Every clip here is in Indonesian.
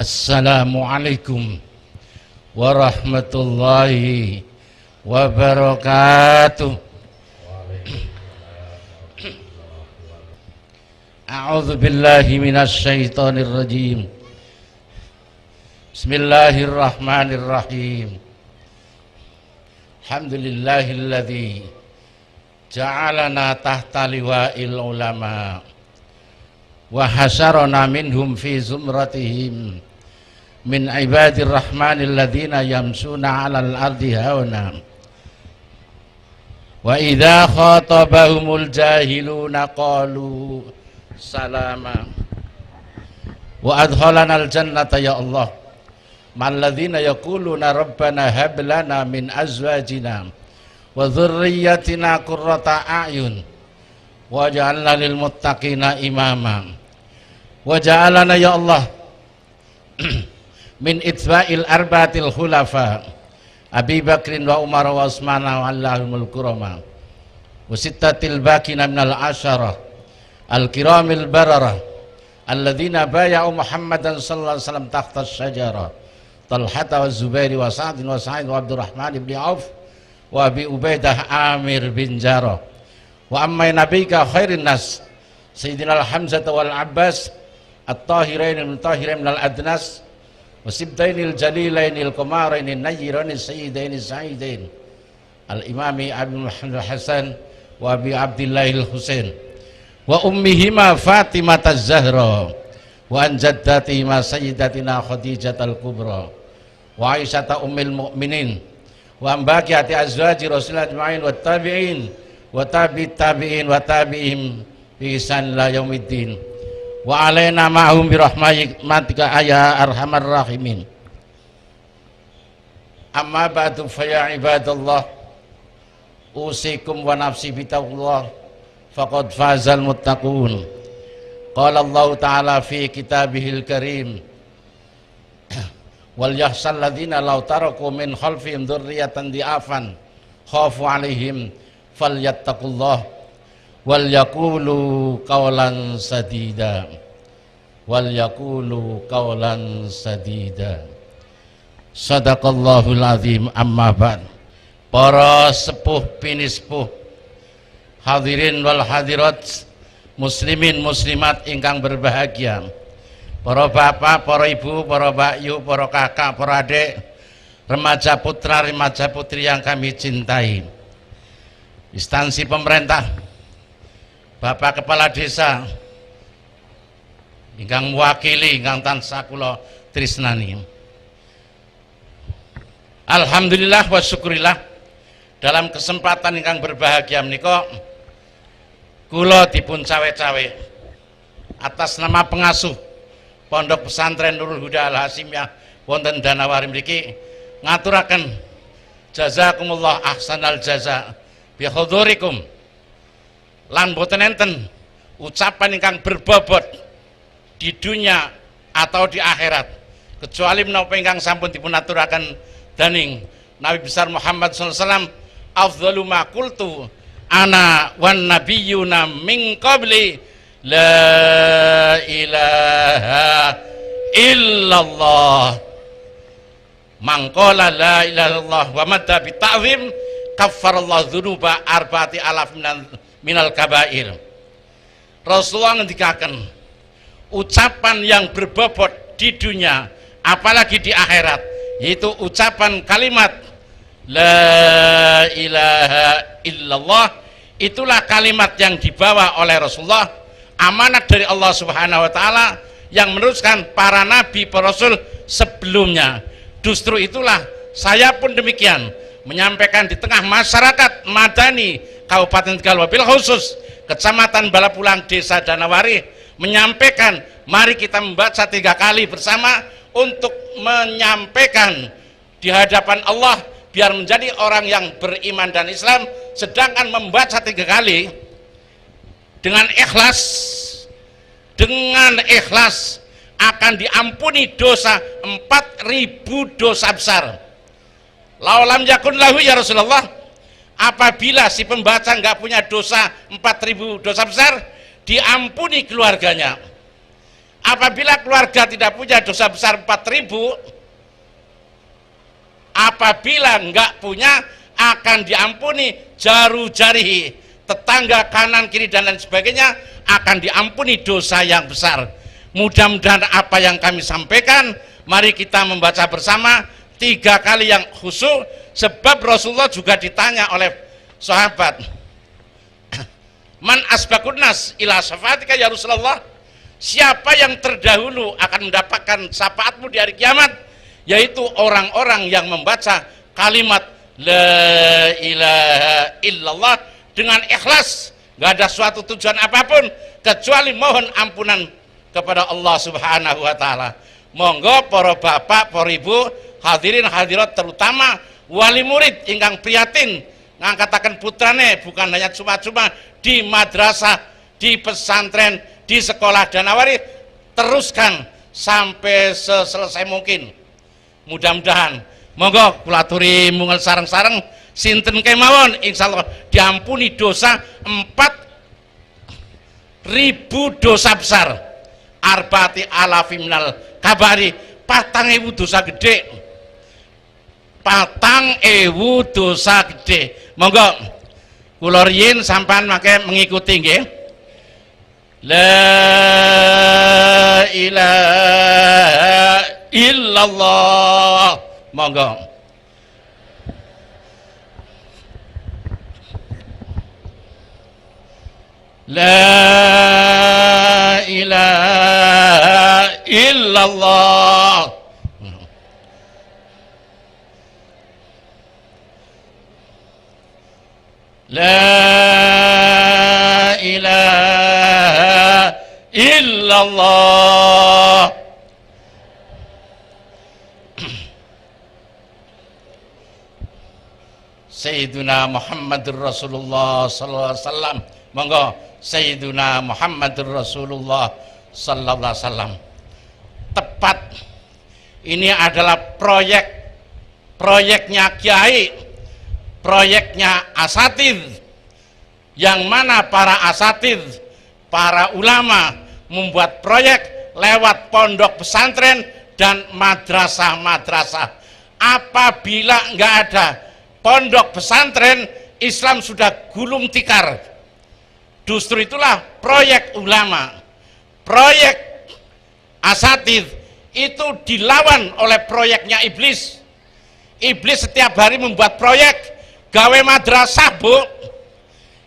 Assalamualaikum warahmatullahi wabarakatuh. A'udzu billahi minasy syaithanir rajim. Bismillahirrahmanirrahim. Alhamdulillahilladzi ja'alana tahta liwa'il ulama wa hasyarana minhum fi zumratihim min ibadir rahmanil ladzina yamsuna 'alal ardi hauna wa idza khatabahumul jahiluna qalu salama wa adkhalanal jannata ya Allah mal ladzina yaquluna rabbana hab lana min azwajina wa dzurriyyatina qurrata a'yun waj'alna lil muttaqina imama waj'alna ya Allah min itba'il arba'atil khulafa Abi Bakrin wa Umar wa Utsman wa Allahumul kurama wa sittatil baqina minal asyarah al-kiramil bararah alladzina bay'u Muhammadan sallallahu alaihi wasallam tahta asy-syajarah Talhata wa Zubair wa Sa'd wa Sa'id wa Abdurrahman ibn Auf wa Abi Ubaidah Amir bin Jarrah wa amma nabika khairin nas Sayyidina Hamzah wal Abbas at-tahirain al-mutahhirain minal adnas wasibdainil jalilainil qamarainil nayyirainil sayyidainil sa'idain al-imami Abi Muhammad Hasan wa Abi Abdillahil Husain wa ummihima Fatimah az-Zahra wa an jaddatihima sayyidatina Khadijatal Kubra wa Aisyah ummul mukminin wa ambaqiyati azwaji Rasulillah ajma'in wa tabi'in wa tabi'it tabi'in wa tabi'ihim bi ihsan ila yaumiddin wa alaina ma'hum bi rahmatika ya arhamar rahimin. Amma ba'du fa ya ibadallah usikum wa nafsi bitaqwallah faqad fazal muttaqun. Qala Allah ta'ala fi kitabihil karim wal yahsal ladzina law taraku min khalfihim dzurriyyatan di'afan khafu 'alaihim falyattaqullah wal yaqulu qawlan sadida wal yaqulu qawlan sadida. Sadaqallahul azim. Amma ba'd. Para sepuh pinisepuh, hadirin wal hadirat, muslimin muslimat ingkang berbahagia, para bapak, para ibu, para bakyu, para kakak, para adik, remaja putra, remaja putri yang kami cintai, instansi pemerintah, Bapak Kepala Desa ingkang mewakili ingkang tansah kula tresnani. Alhamdulillah wa syukurillah, dalam kesempatan ingkang berbahagia menika kula dipun cawe-cawe atas nama pengasuh Pondok Pesantren Nurul Huda Al Hasimiyah wonten Danawari mriki ngaturaken jazakumullah ahsanal jaza bi hudurikum, lan boten enten ucapan ingkang berbobot di dunia atau di akhirat kecuali menapa ingkang sampun dipun aturaken daning Nabi besar Muhammad sallallahu alaihi wasallam, afdhalu ma qultu ana wan nabiyyuna min qabli la ilaha illallah man qala la ilaha illallah wa madda bi ta'zim kaffarallahu dzunuba arba'ati alaf minal kabair. Rasulullah ngendikaken ucapan yang berbobot di dunia apalagi di akhirat, yaitu ucapan kalimat la ilaha illallah. Itulah kalimat yang dibawa oleh Rasulullah, amanat dari Allah Subhanahu wa taala yang meneruskan para nabi, para rasul sebelumnya. Justru itulah saya pun demikian menyampaikan di tengah masyarakat madani Kabupaten Tegal, wabil khusus Kecamatan Balapulang, Desa Danawari, menyampaikan mari kita membaca 3 kali bersama untuk menyampaikan di hadapan Allah biar menjadi orang yang beriman dan Islam. Sedangkan membaca 3 kali dengan ikhlas akan diampuni dosa 4.000 dosa besar. Laulam yakun lahu ya Rasulullah, apabila si pembaca nggak punya dosa 4.000 dosa besar, diampuni keluarganya. Apabila keluarga tidak punya dosa besar 4.000, apabila enggak punya akan diampuni jaru jarihi, tetangga kanan kiri dan lain sebagainya akan diampuni dosa yang besar. Mudah-mudahan apa yang kami sampaikan, mari kita membaca bersama 3 kali yang khusyuk, sebab Rasulullah juga ditanya oleh sahabat, man asbaqun nas ila syafaatika ya Rasulullah, siapa yang terdahulu akan mendapatkan syafaatmu di hari kiamat? Yaitu orang-orang yang membaca kalimat la ilaha illallah dengan ikhlas, nggak ada suatu tujuan apapun kecuali mohon ampunan kepada Allah Subhanahu wa taala. Monggo para bapak, para ibu, hadirin hadirat, terutama wali murid ingkang prihatin ngangkataken putrane bukan hanya cuma-cuma di madrasah, di pesantren, di sekolah Danawari, teruskan sampai selesai mungkin. Mudah-mudahan monggo kula aturi mungel sareng-sareng sinten kemawon insyaallah diampuni dosa 4.000 dosa besar, arba'ati alafi minal kabari, 4.000 dosa gede, 4.000 dosa gede. Monggo kula riyin sampean mangke mengikuti nggih. La ilaha illallah. Monggo. La ilaha illallah. La ilaha illallah. Sayyiduna Muhammadur Rasulullah sallallahu alaihi wasallam. Monggo Sayyiduna Muhammadur Rasulullah sallallahu alaihi wasallam. Tepat ini adalah proyeknya kiai, proyeknya asatidz, yang mana para asatidz, para ulama membuat proyek lewat pondok pesantren dan madrasah-madrasah. Apabila nggak ada pondok pesantren, Islam sudah gulung tikar. Justru itulah proyek ulama, proyek asatidz itu dilawan oleh proyeknya iblis. Iblis setiap hari membuat proyek, gawe madrasah bu,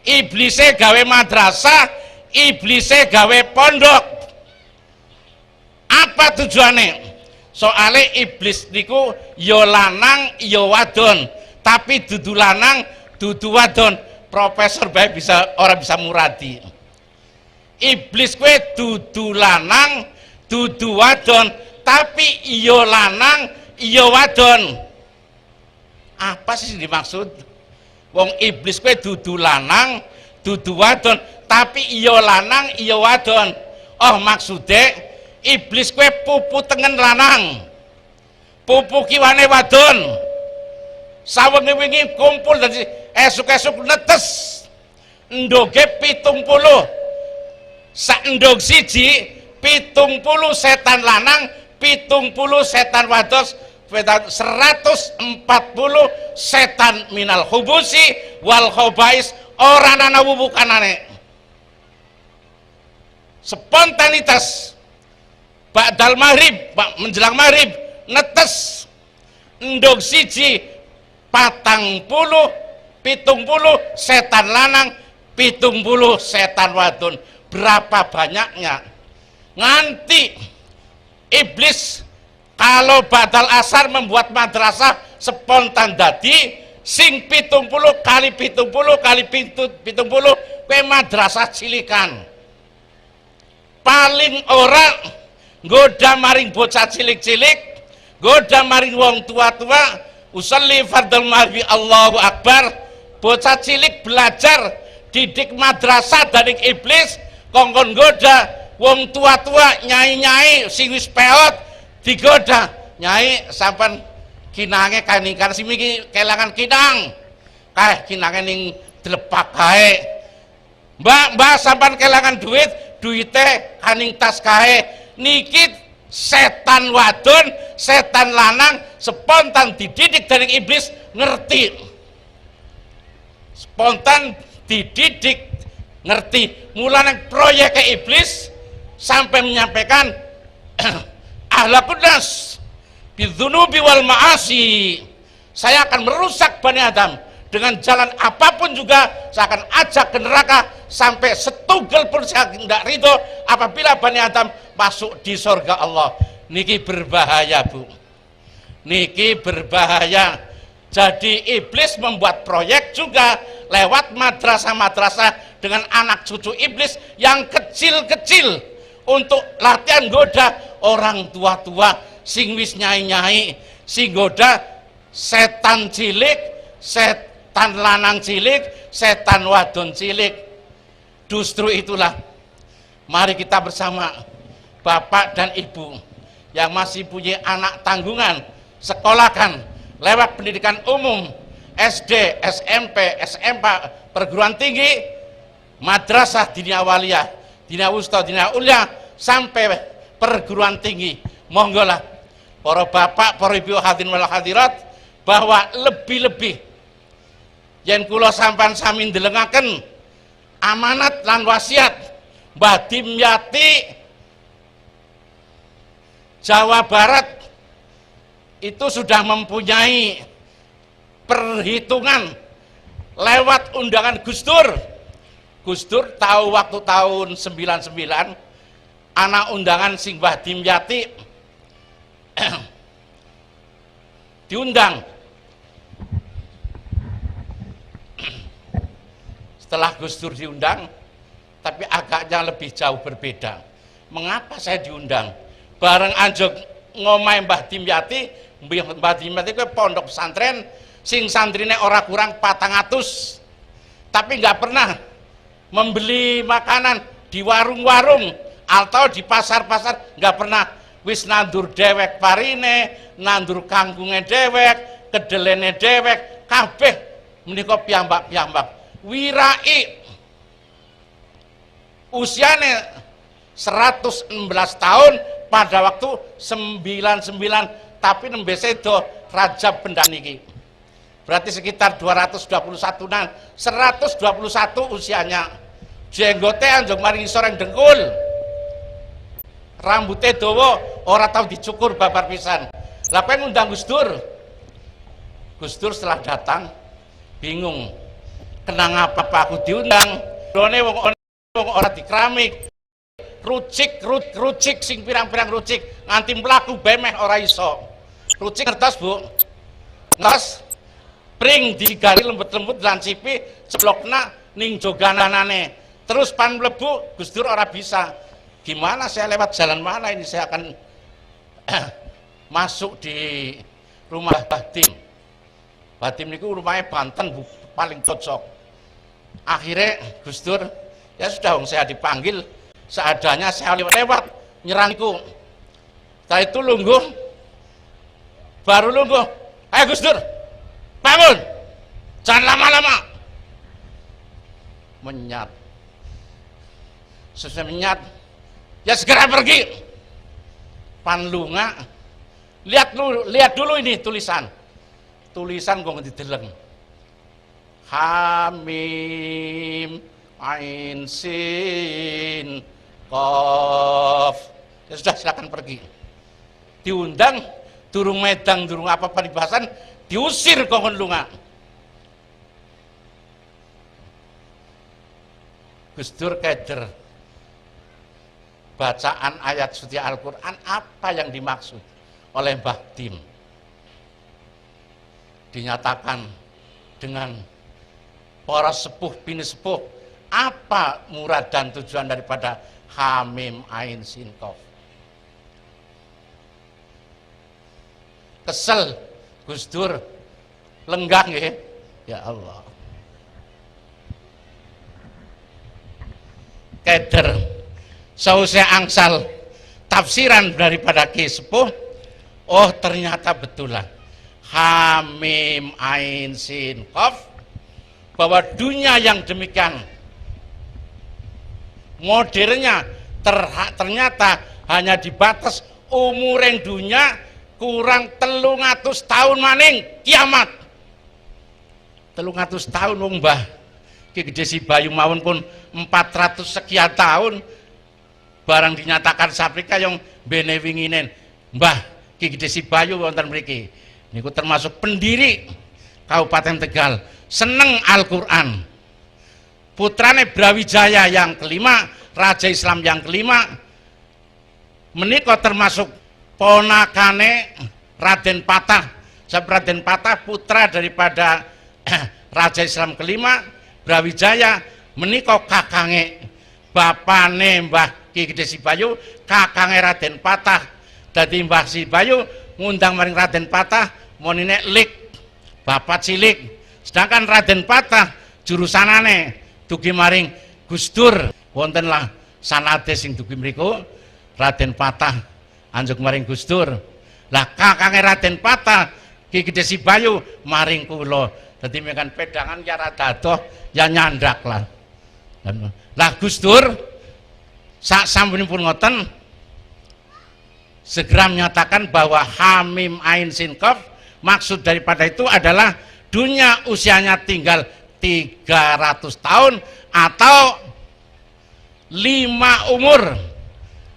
iblisnya gawe madrasah, iblisnya gawe pondok. Apa tujuannya? Soalnya iblis niku yo lanang yo wadon, tapi dudu lanang dudu wadon. Profesor baik bisa orang bisa muradi. Iblis kue dudu lanang dudu wadon, tapi iyo lanang iyo wadon. Apa sih dimaksud? Wong iblis kue dudu lanang dudu wadon, tapi iyo lanang iyo wadon. Oh maksudnya iblis kue pupu tengen lanang, pupu kiwane wadon. Sawengi-wengi kumpul dan esuk-esuk netes ndoge 70, sak ndog siji 70 setan lanang, 70 setan wados, 140 setan minal hubusi wal khobais, orang ana wubukanane. Spontanitas ba'dal maghrib, menjelang maghrib netes ndog siji 40, 70 setan lanang, 70 setan wadon. Berapa banyaknya? Nganti iblis kalau badal asar membuat madrasah spontan dadi sing 70 kali 70 kali 70 kue madrasah cilikan. Paling ora nggoda maring bocah cilik-cilik, nggoda maring wong tua-tua. Usalli fardal maghrib Allahu Akbar, bocah cilik belajar didik madrasah dari iblis, kongkon goda wong tua-tua nyai-nyai sing wis peot digoda, nyai sampan kinange kaningan simi kelangan kinang kae kinange ning dlepak kae, mbak sampan kelangan duit duite kaning tas kae niki setan wadon, setan lanang spontan dididik dari iblis ngerti. Spontan dididik ngerti. Mulane proyek iblis sampai menyampaikan ahlakun nas bidzunubi wal ma'asi. Saya akan merusak Bani Adam dengan jalan apapun juga. Saya akan ajak ke neraka sampai setugel pun saya tidak ridho apabila Bani Adam masuk di surga Allah. Niki berbahaya, Bu. Niki berbahaya. Jadi iblis membuat proyek juga lewat madrasah-madrasah dengan anak cucu iblis yang kecil-kecil untuk latihan goda orang tua-tua sing wis nyai-nyai, sing goda setan cilik, setan lanang cilik, setan wadon cilik. Justru itulah mari kita bersama bapak dan ibu yang masih punya anak tanggungan, sekolahkan lewat pendidikan umum, SD, SMP, SMP, perguruan tinggi, madrasah diniyah waliyah, diniyah wusta, diniyah ulia, sampai perguruan tinggi. Monggolah para bapak, para ibu hadirin wal hadirat, bahwa lebih-lebih yen kula sampean sami ndelengaken amanat lan wasiat Mbah Dimyati Jawa Barat itu sudah mempunyai perhitungan lewat undangan Gus Dur. Gus Dur tahu waktu tahun 99 anak undangan sing Mbah Dimyati diundang. Setelah Gus Dur diundang, tapi agaknya lebih jauh berbeda. Mengapa saya diundang? Bareng anjok ngomai Mbah Dimyati, Mbah Dimyati itu pondok pesantren, sing santrine ora kurang 400, tapi nggak pernah membeli makanan di warung-warung atau di pasar-pasar, nggak pernah. Wis nandur dewek parine, nandur kangkunge dewek, kedelene dewek, kabeh menika piyambak-piyambak. Wirai usiane 116 tahun pada waktu 99, tapi nembe sedo Rajab Benda niki. Berarti sekitar 221-an, 121 usianya. Jenggote anjung maringi soreng dengkul. Rambutnya dawa, ora tahu dicukur babar pisan. Lah pengen ngundang Gus Dur. Gus Dur setelah datang bingung. Kenang apa aku diundang? Done wong ora di keramik. Rucik sing pirang-pirang rucik nganti mlaku bemeh ora iso. Rucik ngertos, Bu? Ngertos? Pring digali lembut-lembut lancipi ceplokna ning jogananane. Terus pan mlebu Gus Dur ora bisa. Gimana saya lewat jalan mana ini saya akan masuk di rumah Batim. Batim niku rumahnya Banten, Bu, paling cocok. Akhirnya Gus Dur, ya sudah saya dipanggil seadanya, saya lewat nyerangku. Setelah itu lungguh, baru lungguh. Ayo Gus Dur, bangun, jangan lama-lama. Menyat, sesuai menyat. Ya segera pergi. Panlunga, lihat dulu ini tulisan gue dideleng. Hamim Ain Sin Qaf. Ya sudah, silakan pergi. Diundang, durung medang, durung apa-apa dibahasan, diusir kongon lunga. Gus Dur keder. Bacaan ayat suci Al-Quran apa yang dimaksud oleh Mbah Dim, dinyatakan dengan para sepuh bini sepuh apa murad dan tujuan daripada Hamim Ain Sin Qaf. Kesel Gus Dur, lenggang ya Allah, keder. Sausnya angsal tafsiran daripada Ki Sepuh, oh ternyata betulan Hamim Ain Sin Qaf, bahwa dunia yang demikian modernnya ternyata hanya dibatas umur yang dunia kurang 300 tahun maning kiamat. 300 tahun wong Mbah Ki Gede Sibayu mawon pun 400 sekian tahun barang dinyatakan saprika yang bene winginen Mbah Ki Gede Sibayu wonten mriki niku termasuk pendiri Kabupaten Tegal, seneng Al-Qur'an. Putrane Brawijaya yang kelima, Raja Islam yang kelima menika termasuk ponakane Raden Patah. Sebab Raden Patah putra daripada Raja Islam kelima Brawijaya menika kakange bapane Mbah Ki Gede Sibayu, kakange Raden Patah. Dadi Mbah Sibayu ngundang maring Raden Patah monine lik bapak cilik. Sedangkan Raden Patah jurusanane dugi maring Gus Dur. Wontenlah sanate sing dugi mriku Raden Patah anjuk maring Gus Dur. Lah kakange Raden Patah Ki Gede Sibayu maring kula. Dadi mekan pedangan ya rada adoh ya nyandak lah. Lah Gus Dur sak sampunipun ngoten segera menyatakan bahwa Hamim Ain Sin Qaf maksud daripada itu adalah dunia usianya tinggal 300 tahun atau 5 umur.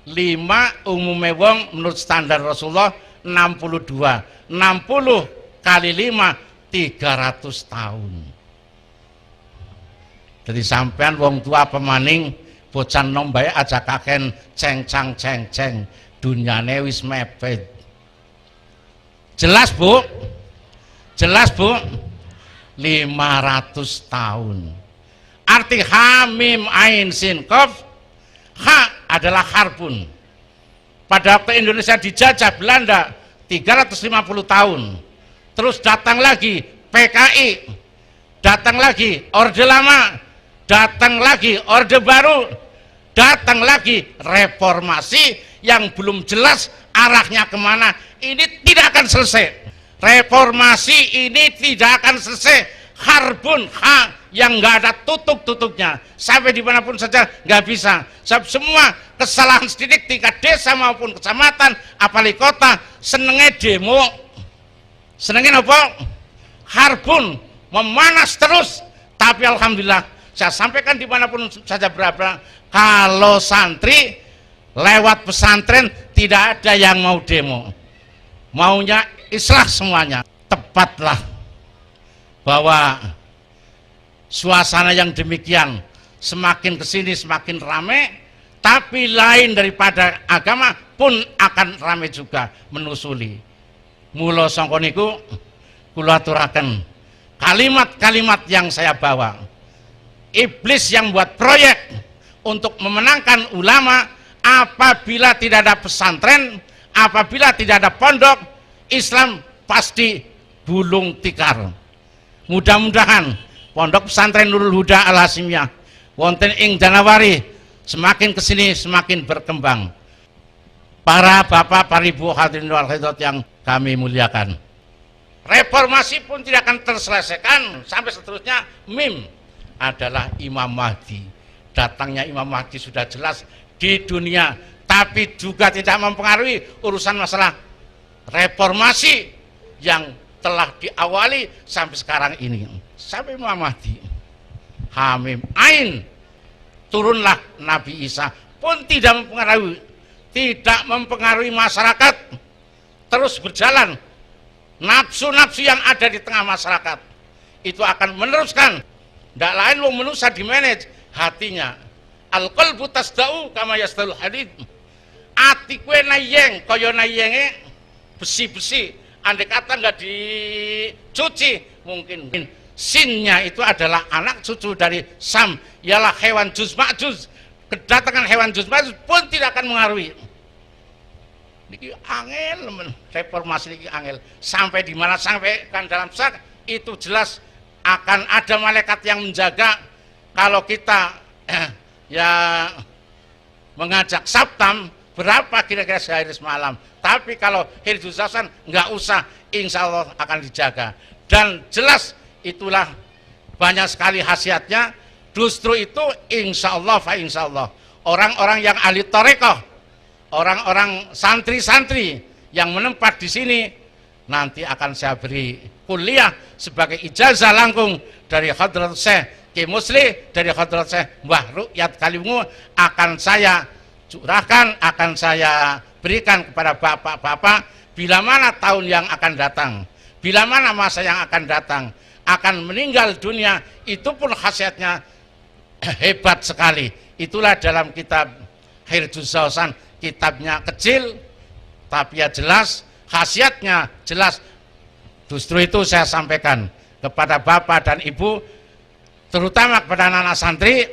5 umume wong menurut standar Rasulullah 62. 60 kali 5 300 tahun. Jadi sampean wong tua pemaning bocah nom bae aja kaken ceng-cang ceng-ceng dunyane wis mepet. Jelas Bu? Jelas Bu? 500 tahun. Arti Hamim Ain Sin Qaf, ha adalah harbun. Pada waktu Indonesia dijajah Belanda 350 tahun. Terus datang lagi PKI, datang lagi Orde Lama, datang lagi Orde Baru, datang lagi reformasi yang belum jelas arahnya kemana. Ini tidak akan selesai. Reformasi ini tidak akan selesai. Harbun ha yang nggak ada tutup-tutupnya sampai dimanapun saja nggak bisa. Sebab semua kesalahan sedikit tingkat desa maupun kecamatan apalagi kota senengnya demo, senengnya apa? Harbun memanas terus. Tapi alhamdulillah saya sampaikan dimanapun saja berapa, kalau santri lewat pesantren tidak ada yang mau demo, maunya islah semuanya. Tepatlah bahwa suasana yang demikian semakin kesini semakin ramai, tapi lain daripada agama pun akan ramai juga menusuli. Mula sangka niku kula aturaken kalimat-kalimat yang saya bawa. Iblis yang buat proyek untuk memenangkan ulama, apabila tidak ada pesantren, apabila tidak ada pondok, Islam pasti gulung tikar. Mudah-mudahan pondok pesantren Nurul Huda Al Hasimiyah wonten ing Janawari semakin kesini semakin berkembang. Para bapak, para ibu hadirin wal hadirat yang kami muliakan, reformasi pun tidak akan terselesaikan sampai seterusnya. Mim adalah Imam Mahdi. Datangnya Imam Mahdi sudah jelas di dunia, tapi juga tidak mempengaruhi urusan masalah reformasi yang telah diawali sampai sekarang ini. Sampai Imam Mahdi, Hamim Ain, turunlah Nabi Isa pun tidak mempengaruhi masyarakat, terus berjalan. Nafsu-nafsu yang ada di tengah masyarakat itu akan meneruskan. Tidak lain wong manusia di manage hatinya. Al-qalbu tasda'u kama yasda'ul hadid. Ati kue nayeng kaya nayenge besi-besi. Andai kata nggak dicuci mungkin. Sinnya itu adalah anak cucu dari Sam, ialah hewan juz ma'juz. Kedatangan hewan juz ma'juz pun tidak akan mengaruhi. Niki angel, reformasi niki angel. Sampai di mana? Sampai kan dalam sak itu jelas akan ada malaikat yang menjaga. Kalau kita ya mengajak sabtam berapa kira-kira sehari semalam. Tapi kalau hirdus hasan nggak usah, insya Allah akan dijaga. Dan jelas itulah banyak sekali khasiatnya. Justru itu insya Allah fa insya Allah orang-orang yang ahli tarekoh, orang-orang santri-santri yang menempat di sini nanti akan saya beri kuliah sebagai ijazah langsung dari Hadrat Syekh Ki Musli, dari Hadrat Syekh Mbah Rukyat Kaliwungu, akan saya curahkan, akan saya berikan kepada bapak-bapak bila mana tahun yang akan datang, bila mana masa yang akan datang, akan meninggal dunia. Itu pun khasiatnya hebat sekali. Itulah dalam kitab Hirdus Zawsan, kitabnya kecil tapi ya jelas, khasiatnya jelas. Justru itu saya sampaikan kepada bapak dan ibu, terutama kepada anak-anak santri,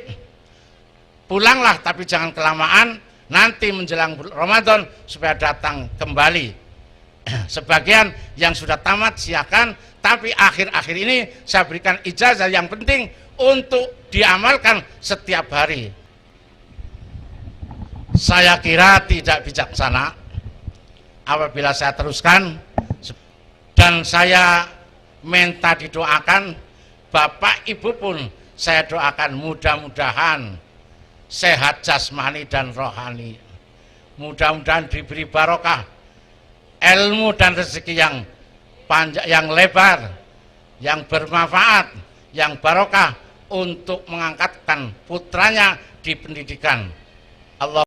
pulanglah tapi jangan kelamaan, nanti menjelang Ramadan supaya datang kembali. Sebagian yang sudah tamat silakan, tapi akhir-akhir ini saya berikan ijazah yang penting untuk diamalkan setiap hari. Saya kira tidak bijaksana apabila saya teruskan, dan saya minta didoakan bapak ibu pun saya doakan mudah-mudahan sehat jasmani dan rohani, mudah-mudahan diberi barokah ilmu dan rezeki yang panjang, yang lebar, yang bermanfaat, yang barokah untuk mengangkatkan putranya di pendidikan. Allah